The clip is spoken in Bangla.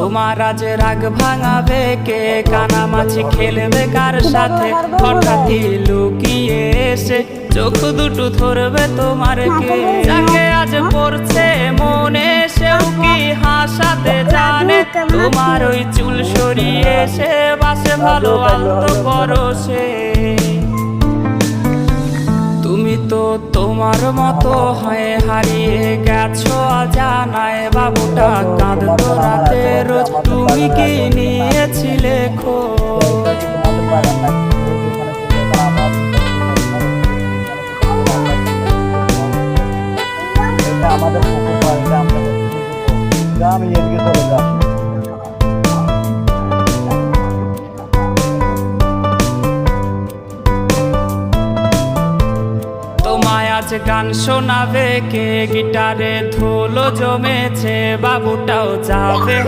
তোমার আজ রাগ ভাঙাবে কে, কানামাছি খেলবে কার সাথে, হঠাৎই লুকিয়ে এসে চোখ দুটো ধরবে তোমার কে। যাকে আজ পড়ছে মনে সেও কি হাসাতে জানে, তোমার ওই চুল সরিয়ে সে বাসে ভালো আলতো করো সে। তুমি তো তোমার মতো হয়ে হারিয়ে গেছো অজানায়, বাবুটা কাঁদতো রাতে রোজ, তুমি কি নিয়েছিলে খোঁজ? আমাদের আমি এদিকে চলে যাচ্ছি। তোমায় আজ গান শোনাবে কে, গিটারে ধুলো জমেছে, বাবুটাও যাবে।